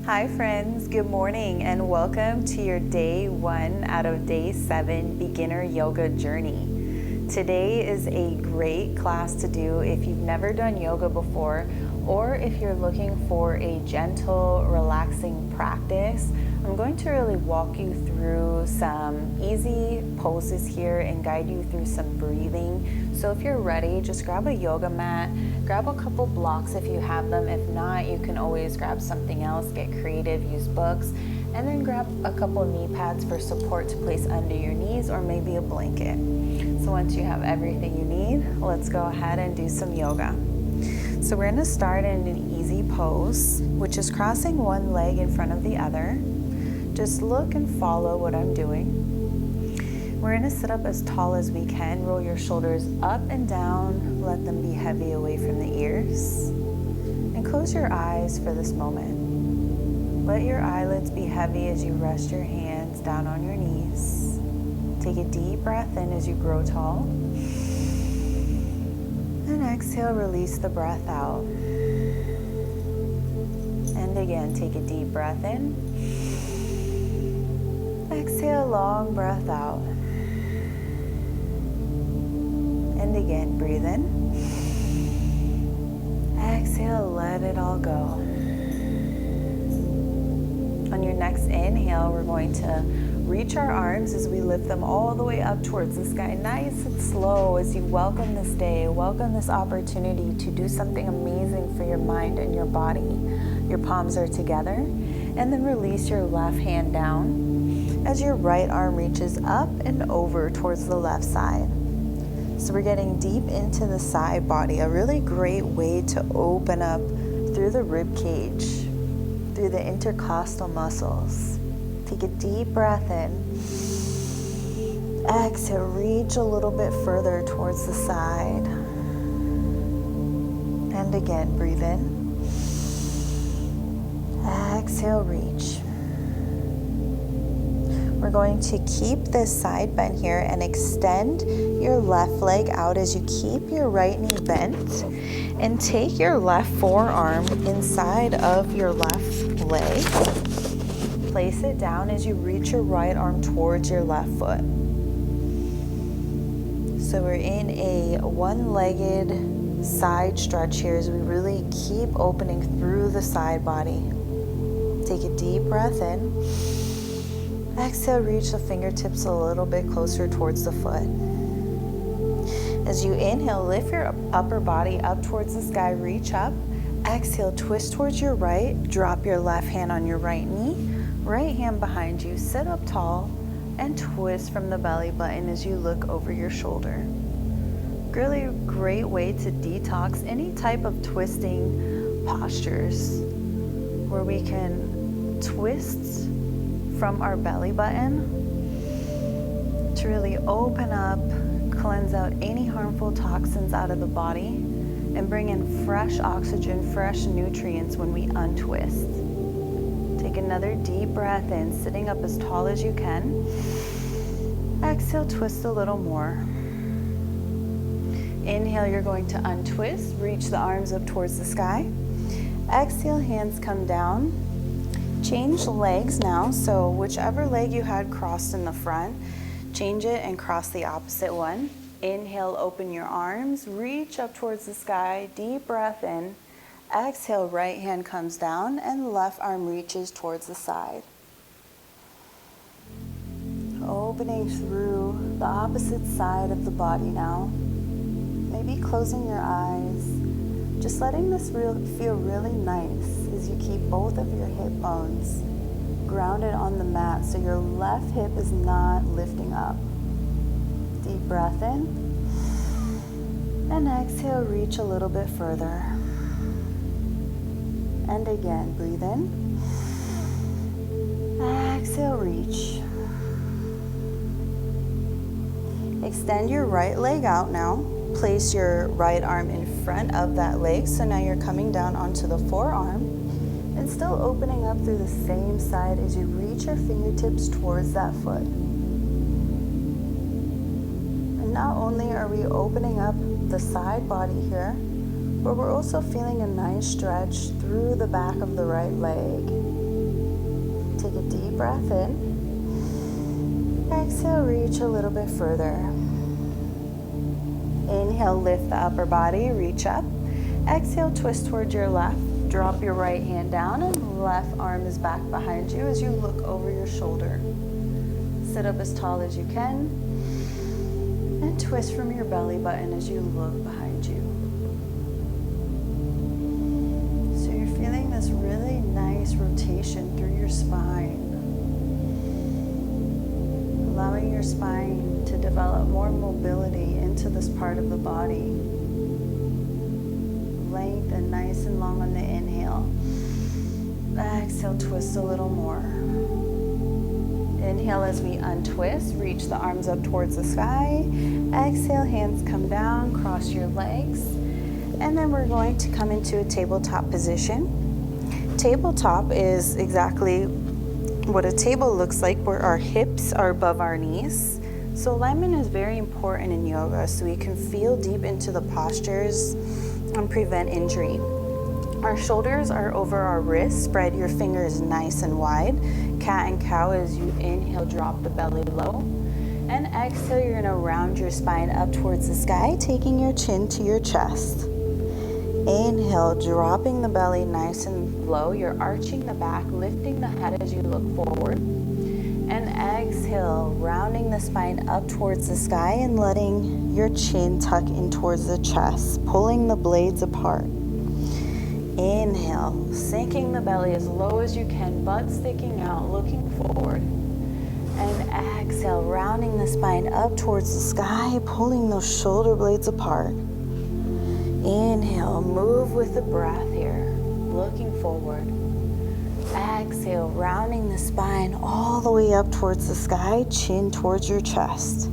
Hi friends, good morning and welcome to your day 1 out of day 7 beginner yoga journey. Today is a great class to do if you've never done yoga before or if you're looking for a gentle, relaxing practice. I'm going to really walk you through some easy poses here and guide you through some breathing. So if you're ready, just grab a yoga mat, grab a couple blocks if you have them. If not, you can always grab something else, get creative, use books, and then grab a couple knee pads for support to place under your knees or maybe a blanket. So once you have everything you need, let's go ahead and do some yoga. So we're going to start in an easy pose, which is crossing one leg in front of the other. Just look and follow what I'm doing. We're going to sit up as tall as we can. Roll your shoulders up and down. Let them be heavy away from the ears. And close your eyes for this moment. Let your eyelids be heavy as you rest your hands down on your knees. Take a deep breath in as you grow tall. And exhale, release the breath out. And again, take a deep breath in. Exhale, long breath out. And again, breathe in. Exhale, let it all go. On your next inhale, we're going to reach our arms as we lift them all the way up towards the sky, nice and slow as you welcome this day, welcome this opportunity to do something amazing for your mind and your body. Your palms are together, and then release your left hand down as your right arm reaches up and over towards the left side. So we're getting deep into the side body, a really great way to open up through the rib cage, through the intercostal muscles. Take a deep breath in. Exhale, reach a little bit further towards the side. And again, breathe in. Exhale, reach. We're going to keep this side bend here and extend your left leg out as you keep your right knee bent. And take your left forearm inside of your left leg. Place it down as you reach your right arm towards your left foot. So we're in a one-legged side stretch here as we really keep opening through the side body. Take a deep breath in. Exhale, reach the fingertips a little bit closer towards the foot. As you inhale, lift your upper body up towards the sky, reach up. Exhale, twist towards your right, drop your left hand on your right knee, right hand behind you, sit up tall, and twist from the belly button as you look over your shoulder. Really a great way to detox any type of twisting postures where we can twist from our belly button to really open up, cleanse out any harmful toxins out of the body, and bring in fresh oxygen, fresh nutrients when we untwist. Take another deep breath in, sitting up as tall as you can. Exhale, twist a little more. Inhale, you're going to untwist, reach the arms up towards the sky. Exhale, hands come down. Change legs now, so whichever leg you had crossed in the front, change it and cross the opposite one. Inhale, open your arms, reach up towards the sky, deep breath in. Exhale, right hand comes down and left arm reaches towards the side. Opening through the opposite side of the body now. Maybe closing your eyes. Just letting this feel really nice as you keep both of your hip bones grounded on the mat so your left hip is not lifting up. Deep breath in. And exhale, reach a little bit further. And again, breathe in. Exhale, reach. Extend your right leg out now. Place your right arm in front of that leg. So now you're coming down onto the forearm and still opening up through the same side as you reach your fingertips towards that foot. And not only are we opening up the side body here, but we're also feeling a nice stretch through the back of the right leg. Take a deep breath in. Exhale, reach a little bit further. Inhale, lift the upper body, reach up. Exhale, twist towards your left. Drop your right hand down and left arm is back behind you as you look over your shoulder. Sit up as tall as you can and twist from your belly button as you look behind you. So you're feeling this really nice rotation through your spine. Allowing your spine to develop more mobility into this part of the body. Length and nice and long on the inhale. Exhale, twist a little more. Inhale as we untwist, reach the arms up towards the sky. Exhale, hands come down, cross your legs. And then we're going to come into a tabletop position. Tabletop is exactly what a table looks like, where our hips are above our knees. So alignment is very important in yoga, so we can feel deep into the postures and prevent injury. Our shoulders are over our wrists. Spread your fingers nice and wide. Cat and cow as you inhale, drop the belly low. And exhale, you're gonna round your spine up towards the sky, taking your chin to your chest. Inhale, dropping the belly nice and low. You're arching the back, lifting the head as you look forward. And exhale, rounding the spine up towards the sky and letting your chin tuck in towards the chest, pulling the blades apart. Inhale, sinking the belly as low as you can, butt sticking out, looking forward. And exhale, rounding the spine up towards the sky, pulling those shoulder blades apart. Inhale, move with the breath here, looking forward. Exhale, rounding the spine all the way up towards the sky, chin towards your chest.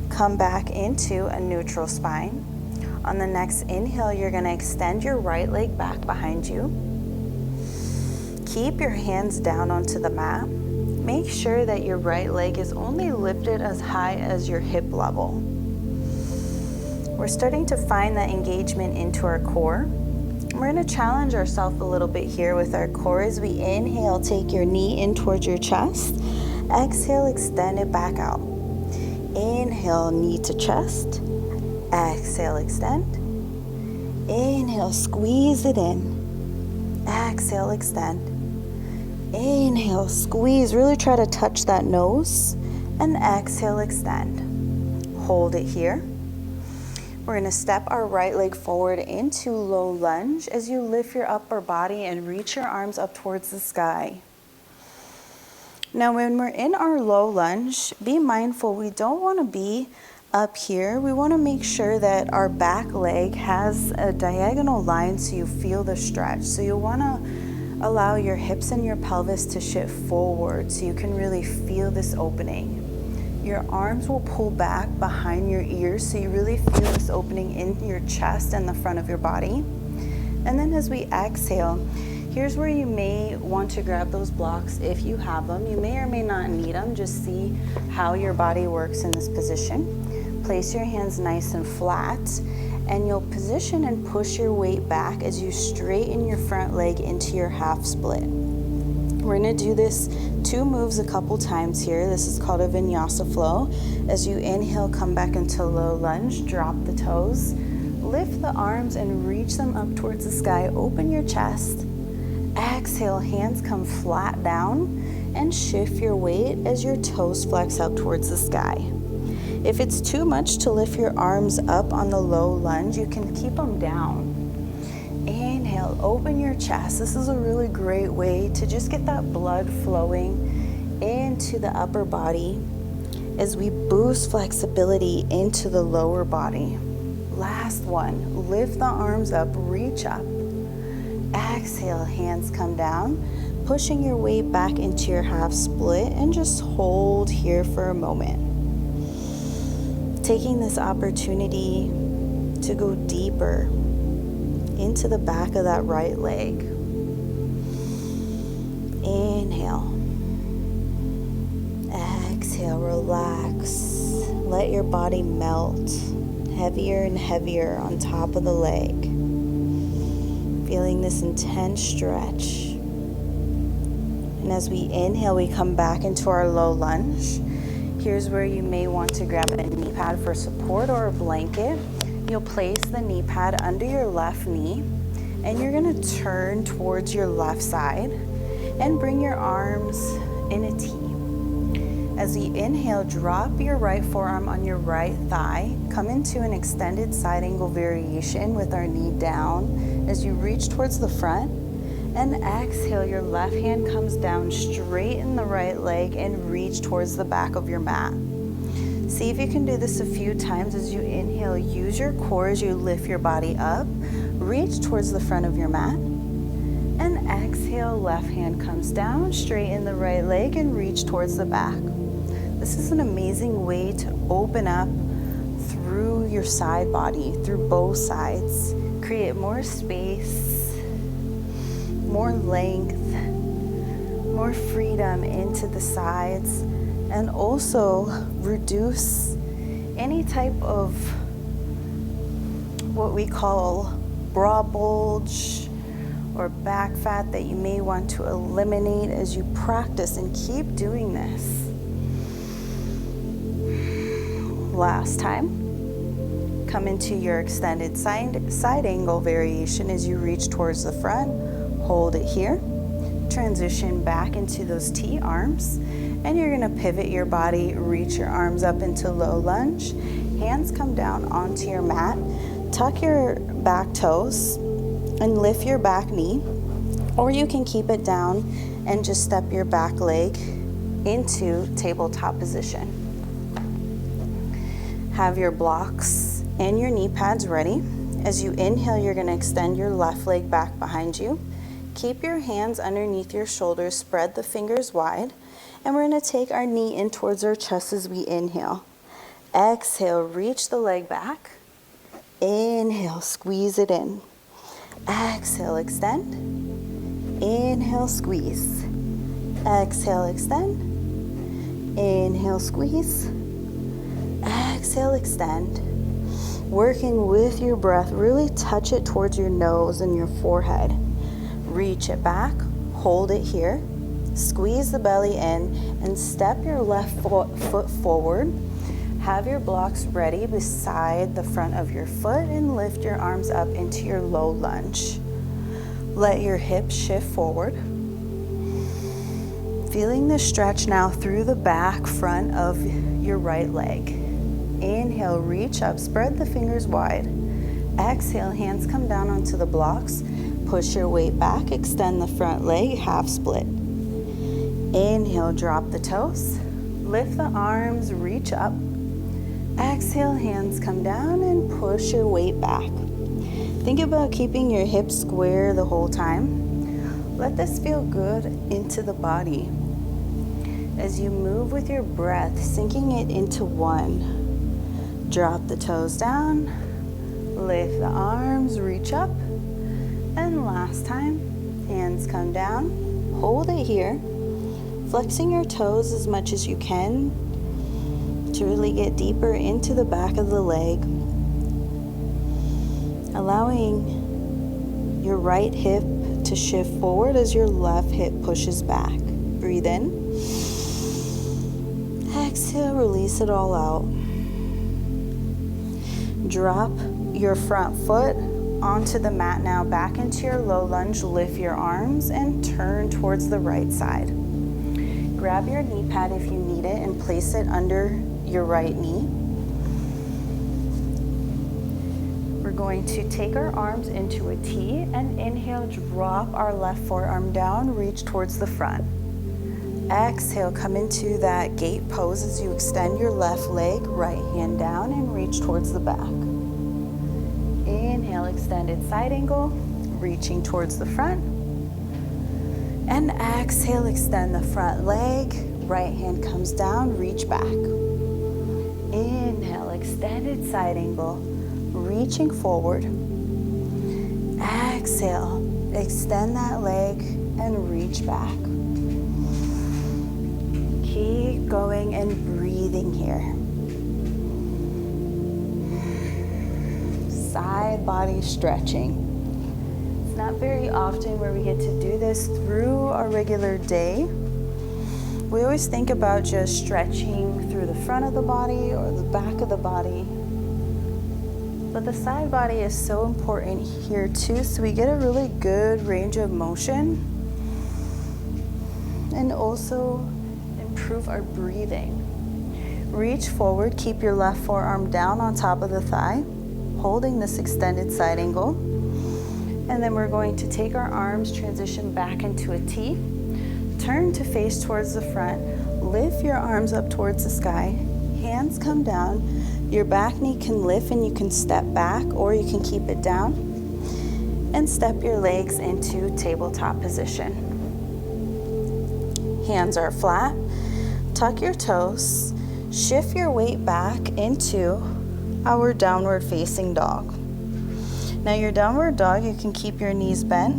Come back into a neutral spine. On the next inhale, you're going to extend your right leg back behind you. Keep your hands down onto the mat. Make sure that your right leg is only lifted as high as your hip level. We're starting to find that engagement into our core. We're going to challenge ourselves a little bit here with our core. As we inhale, take your knee in towards your chest. Exhale, extend it back out. Inhale, knee to chest. Exhale, extend. Inhale, squeeze it in. Exhale, extend. Inhale, squeeze. Really try to touch that nose. And exhale, extend. Hold it here. We're going to step our right leg forward into low lunge as you lift your upper body and reach your arms up towards the sky. Now, when we're in our low lunge, be mindful, we don't want to be up here. We want to make sure that our back leg has a diagonal line so you feel the stretch. So you want to allow your hips and your pelvis to shift forward so you can really feel this opening. Your arms will pull back behind your ears so you really feel this opening in your chest and the front of your body. And then as we exhale, here's where you may want to grab those blocks if you have them. You may or may not need them. Just see how your body works in this position. Place your hands nice and flat, and you'll position and push your weight back as you straighten your front leg into your half split. We're going to do this 2 moves a couple times here. This is called a vinyasa flow. As you inhale, come back into low lunge, drop the toes, lift the arms and reach them up towards the sky. Open your chest. Exhale, hands come flat down and shift your weight as your toes flex up towards the sky. If it's too much to lift your arms up on the low lunge, you can keep them down. Inhale, open your chest. This is a really great way to just get that blood flowing into the upper body as we boost flexibility into the lower body. Last one, lift the arms up, reach up. Exhale, hands come down, pushing your weight back into your half split, and just hold here for a moment. Taking this opportunity to go deeper into the back of that right leg. Inhale. Exhale, relax. Let your body melt heavier and heavier on top of the leg. Feeling this intense stretch. And as we inhale, we come back into our low lunge. Here's where you may want to grab a knee pad for support or a blanket. You'll place the knee pad under your left knee, and you're gonna turn towards your left side and bring your arms in a T. As we inhale, drop your right forearm on your right thigh. Come into an extended side angle variation with our knee down as you reach towards the front. And exhale, your left hand comes down, straighten the right leg and reach towards the back of your mat. See if you can do this a few times. As you inhale, use your core as you lift your body up. Reach towards the front of your mat. And exhale, left hand comes down, straighten the right leg and reach towards the back. This is an amazing way to open up through your side body, through both sides. Create more space, more length, more freedom into the sides, and also reduce any type of what we call bra bulge or back fat that you may want to eliminate as you practice and keep doing this. Last time, come into your extended side angle variation as you reach towards the front. Hold it here. Transition back into those T arms, and you're gonna pivot your body, reach your arms up into low lunge. Hands come down onto your mat. Tuck your back toes and lift your back knee, or you can keep it down and just step your back leg into tabletop position. Have your blocks and your knee pads ready. As you inhale, you're gonna extend your left leg back behind you. Keep your hands underneath your shoulders, spread the fingers wide, and we're gonna take our knee in towards our chest as we inhale. Exhale, reach the leg back. Inhale, squeeze it in. Exhale, extend. Inhale, squeeze. Exhale, extend. Inhale, squeeze. Exhale, extend. Working with your breath, really touch it towards your nose and your forehead. Reach it back, hold it here, squeeze the belly in, and step your left foot forward. Have your blocks ready beside the front of your foot and lift your arms up into your low lunge. Let your hips shift forward. Feeling the stretch now through the back front of your right leg. Inhale, reach up, spread the fingers wide. Exhale, hands come down onto the blocks. Push your weight back, extend the front leg, half split. Inhale, drop the toes. Lift the arms, reach up. Exhale, hands come down and push your weight back. Think about keeping your hips square the whole time. Let this feel good into the body. As you move with your breath, sinking it into one. Drop the toes down, lift the arms, reach up, and last time, hands come down, hold it here, flexing your toes as much as you can to really get deeper into the back of the leg, allowing your right hip to shift forward as your left hip pushes back. Breathe in, exhale, release it all out. Drop your front foot onto the mat now, back into your low lunge, lift your arms and turn towards the right side. Grab your knee pad if you need it and place it under your right knee. We're going to take our arms into a T and inhale, drop our left forearm down, reach towards the front. Exhale, come into that gate pose as you extend your left leg, right hand down and reach towards the back. Inhale, extended side angle, reaching towards the front. And exhale, extend the front leg, right hand comes down, reach back. Inhale, extended side angle, reaching forward. Exhale, extend that leg and reach back. Keep going and breathing here. Side body stretching. It's not very often where we get to do this through our regular day. We always think about just stretching through the front of the body or the back of the body. But the side body is so important here too, so we get a really good range of motion and also improve our breathing. Reach forward, keep your left forearm down on top of the thigh, holding this extended side angle. And then we're going to take our arms, transition back into a T. Turn to face towards the front. Lift your arms up towards the sky. Hands come down. Your back knee can lift and you can step back, or you can keep it down. And step your legs into tabletop position. Hands are flat. Tuck your toes. Shift your weight back into our downward facing dog. Now your downward dog, you can keep your knees bent,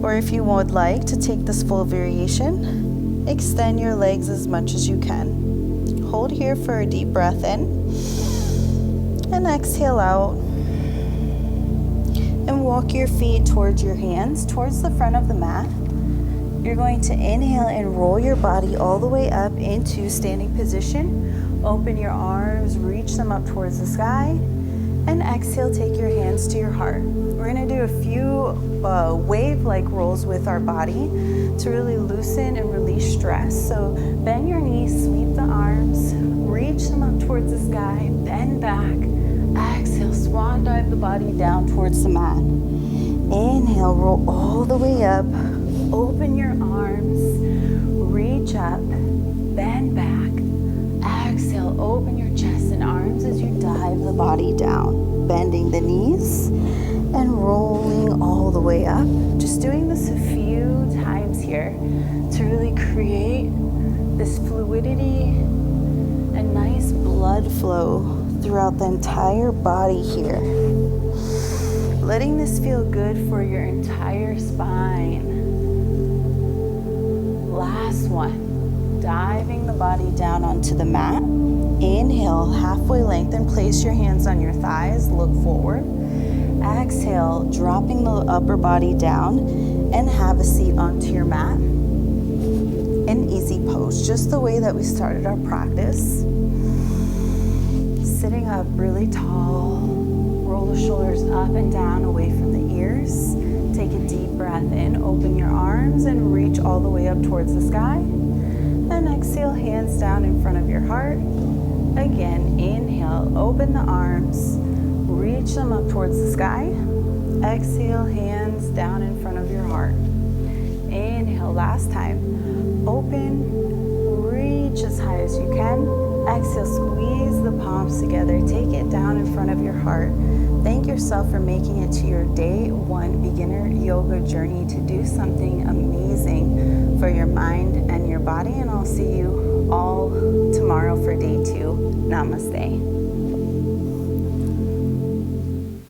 or if you would like to take this full variation, extend your legs as much as you can. Hold here for a deep breath in, and exhale out. And walk your feet towards your hands, towards the front of the mat. You're going to inhale and roll your body all the way up into standing position. Open your arms, reach them up towards the sky. And exhale, take your hands to your heart. We're going to do a few wave-like rolls with our body to really loosen and release stress. So bend your knees, sweep the arms, reach them up towards the sky, bend back. Exhale, swan dive the body down towards the mat. Inhale, roll all the way up. Open your arms, reach up, bend back. Exhale, open your chest and arms as you dive the body down, bending the knees and rolling all the way up. Just doing this a few times here to really create this fluidity and nice blood flow throughout the entire body here. Letting this feel good for your entire spine. Last one, diving the body down onto the mat. Inhale, halfway lengthen, place your hands on your thighs, look forward. Exhale, dropping the upper body down and have a seat onto your mat. An easy pose, just the way that we started our practice. Sitting up really tall, roll the shoulders up and down away from the ears. Take a deep breath in, open your arms and reach all the way up towards the sky. And exhale, hands down in front of your heart. Again, inhale, open the arms, reach them up towards the sky. Exhale, hands down in front of your heart. Inhale, last time. Open, reach as high as you can. Exhale, squeeze the palms together. Take it down in front of your heart. Thank yourself for making it to your day one beginner yoga journey to do something amazing for your mind and your body. And I'll see you all tomorrow for day two. Namaste.